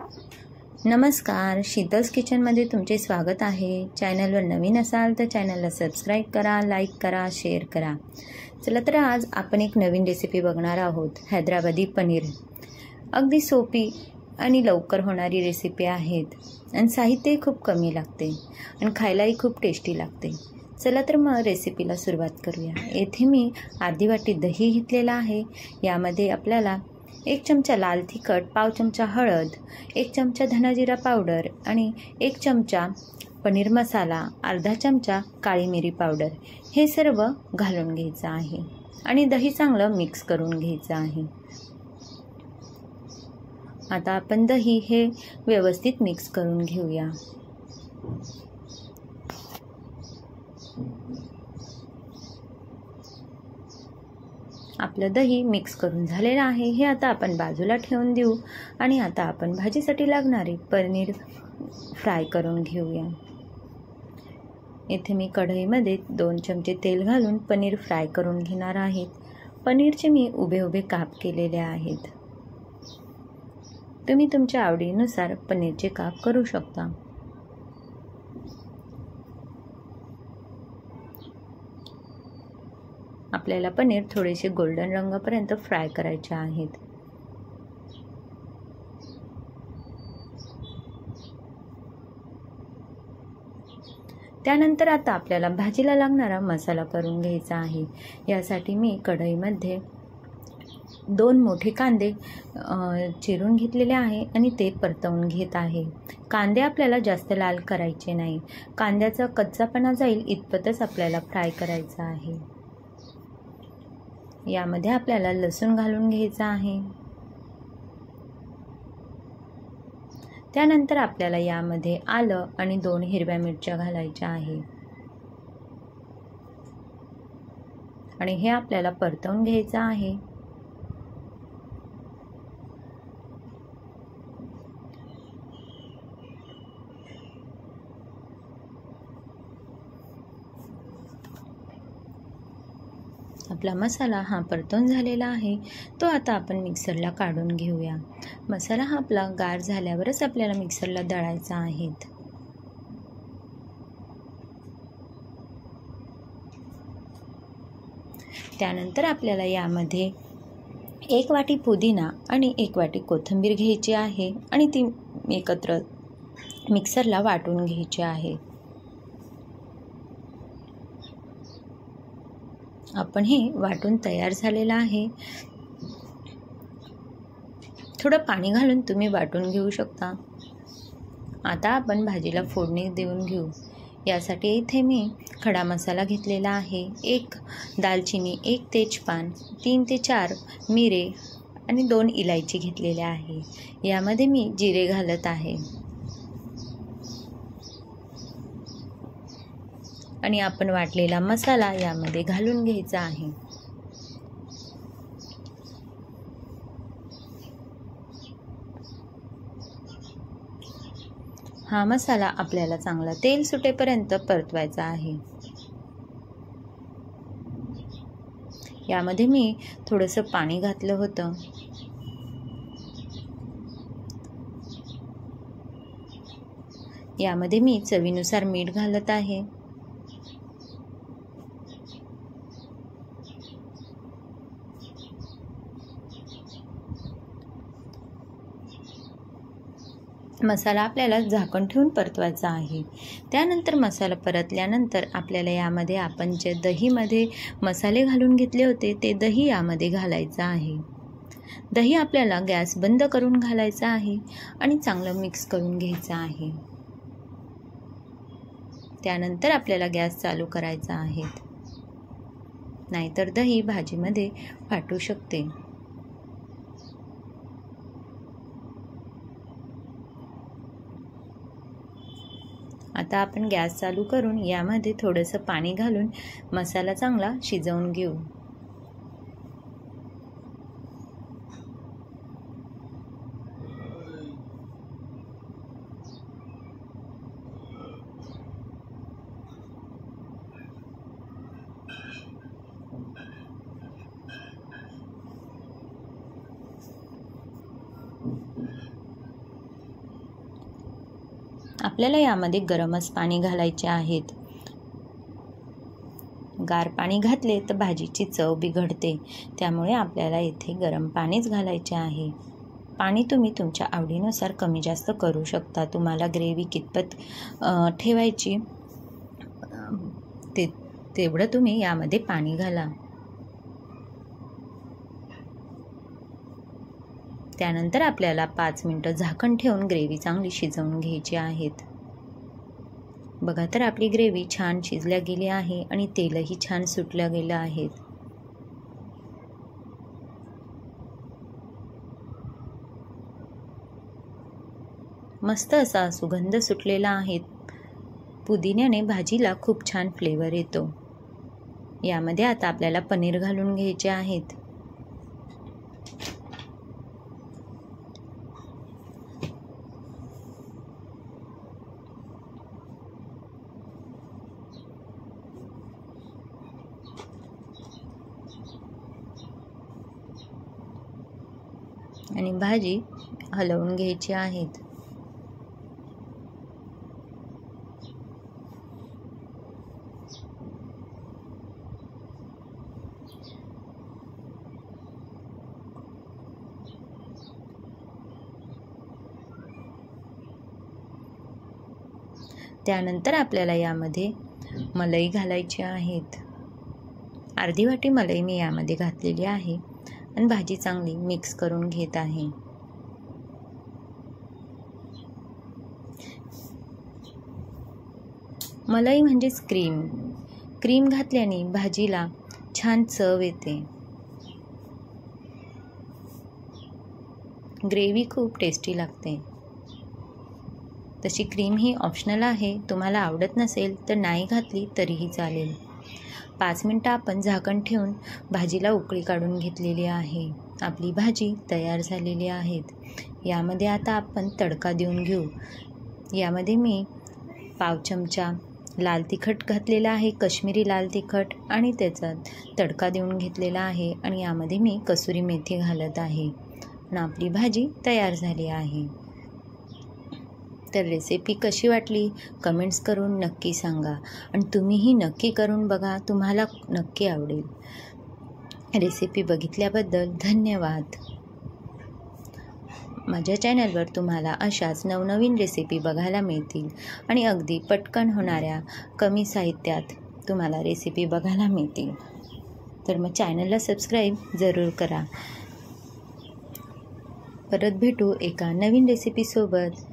नमस्कार, शीतल्स किचनमध्ये तुमचे स्वागत आहे। चॅनलवर नवीन असाल तर चॅनलला सबस्क्राईब करा, लाईक करा, शेअर करा। चला तर आज आपण एक नवीन रेसिपी बघणार आहोत, हैदराबादी पनीर। अगदी सोपी आणि लवकर होणारी रेसिपी आहेत आणि साहित्य खूप कमी लागते आणि खायलाही खूप टेस्टी लागते। चला तर मग रेसिपीला सुरुवात करूया। येथे मी अर्धी वाटी दही घेतलेला आहे। यामध्ये आपल्याला 1 चमचा लाल तिखट, पाव चमचा हळद, 1 चमचा धना जिरा पावडर आणि 1 चमचा पनीर मसाला, अर्धा चमचा काळी मिरी पावडर हे सर्व घालून घ्यायचं आहे आणि दही चांगलं मिक्स करून घ्यायचं आहे। आता आपण दही हे व्यवस्थित मिक्स करून घेऊया। आपलं दही मिक्स करून झालेलं आहे। हे आता आपण बाजूला ठेवून देऊ आणि आता आपण भाजीसाठी लागणारे पनीर फ्राय करून घेऊया। इथे मी कढईमध्ये 2 चमचे तेल घालून पनीर फ्राय करून घेणार आहे। पनीरचे मी उभे उभे काप केलेले आहेत। तुम्ही तुमच्या आवडीनुसार पनीरचे काप करू शकता। आपल्याला पनीर थोडेसे गोल्डन रंगापर्यंत फ्राय करायचे आहेत। त्यानंतर आता आपल्याला भाजीला लागणारा मसाला करून घ्यायचा आहे। यासाठी मी कढईमध्ये 2 मोठे कांदे चिरून घेतलेले आहे आणि ते परतवून घेत आहे। कांदे आपल्याला जास्त लाल करायचे नाही, कांद्याचा कच्चापणा जाईल इतपतच आपल्याला फ्राय करायचा आहे। यामध्ये आपल्याला लसूण घालून घ्यायचा आहे। त्यानंतर आपल्याला यामध्ये आलं आणि 2 हिरव्या मिरच्या घालायच्या आहे आणि हे आपल्याला परतवून घ्यायचं आहे। आपला मसाला हा परतून झालेला आहे, तो आता आपण मिक्सरला काढून घेऊया। मसाला हा आपला गार झाल्यावरच आपल्याला मिक्सरला दळायचा आहे। त्यानंतर आपल्याला यामध्ये 1 वाटी पुदिना आणि 1 वाटी कोथिंबीर घ्यायची आहे आणि ती एकत्र मिक्सरला वाटून घ्यायची आहे। आपण हे वाटून तयार झालेलं आहे। थोडं पाणी घालून तुम्ही वाटून घेऊ शकता। आता आपण भाजीला फोडणी देऊन घेऊ। यासाठी इथे मी खडा मसाला घेतलेला आहे। 1 दालचिनी, 1 तेजपान, 3 ते 4 मिरे आणि 2 इलायची घेतलेल्या आहे। यामध्ये मी जिरे घालत आहे आणि आपण वाटलेला मसाला यामध्ये घालून घ्यायचा आहे। हा मसाला आपल्याला चांगला तेल सुटेपर्यंत परतवायचा आहे। यामध्ये मी थोडंसं पाणी घातलं होतं। यामध्ये मी चवीनुसार मीठ घालत आहे। मसाला आपल्याला झाकण ठेवून परतवायचा आहे। त्यानंतर मसाला परतल्यानंतर आपल्याला यामध्ये आपण जे दहीमध्ये मसाले घालून घेतले होते ते दही यामध्ये घालायचं आहे। दही आपल्याला गॅस बंद करून घालायचा आहे आणि चांगलं मिक्स करून घ्यायचं आहे। त्यानंतर आपल्याला गॅस चालू करायचा आहे, नाहीतर दही भाजीमध्ये फाटू शकते। आता आपण गॅस चालू करून यामध्ये थोडंसं पाणी घालून मसाला चांगला शिजवून घेऊ। आपल्याला यामध्ये गरमच पाणी घालायचे आहेत. गार पाणी घातले तर भाजीची चव बिघडते, त्यामुळे आपल्याला इथे गरम पाणीच घालायचे आहे. पाणी तुम्ही तुमच्या आवडीनुसार कमी जास्त करू शकता. तुम्हाला ग्रेव्ही कितपत ठेवायची तेवढं तुम्ही यामध्ये पाणी घाला. त्यानंतर आपल्याला 5 मिनिटं झाकण ठेवून ग्रेव्ही चांगली शिजवून घ्यायची आहेत. बघा तर आपली ग्रेव्ही छान शिजल्या गेली आहे आणि तेलही छान सुटलं गेलं आहे. मस्त असा सुगंध सुटलेला आहे. पुदिन्याने भाजीला खूप छान फ्लेवर येतो. यामध्ये आता आपल्याला पनीर घालून घ्यायचे आहेत. आणि भाजी हलवून घ्यायची आहेत. त्यानंतर आपल्याला यामध्ये मलाई घालायची आहेत. अर्धी वाटी मलाई मी यामध्ये घातलेली आहे आणि भाजी चांगली मिक्स करून घेत आहे. मलाई म्हणजेच क्रीम घातल्याने भाजीला छान चव येते. ग्रेव्ही खूप टेस्टी लागते. तशी क्रीम ही ऑप्शनल आहे. तुम्हाला आवडत नसेल तर नाही घातली तरीही चालेल. 5 मिनिटं आपण झाकण ठेवून भाजीला उकळी काढून घेतलेली आहे. आपली भाजी तयार झालेली आहे. यामध्ये आता आपण तडका देऊन घेऊ. यामध्ये मी पाव चमचा लाल तिखट घातलेला आहे, काश्मीरी लाल तिखट, आणि त्याचा तडका देऊन घेतलेला आहे. आणि यामध्ये मी कसुरी मेथी घालत आहे आणि आपली भाजी तयार झाली आहे. तर रेसिपी कशी वाटली कमेंट्स करून नक्की सांगा आणि तुम्हीही नक्की करून बघा. तुम्हाला नक्की आवडेल. रेसिपी बघितल्याबद्दल धन्यवाद. माझ्या चॅनलवर तुम्हाला अशाच नवनवीन रेसिपी बघायला मिळतील आणि अगदी पटकन होणाऱ्या कमी साहित्यात तुम्हाला रेसिपी बघायला मिळतील. तर मग चॅनलला सबस्क्राईब जरूर करा. परत भेटू एका नवीन रेसिपीसोबत.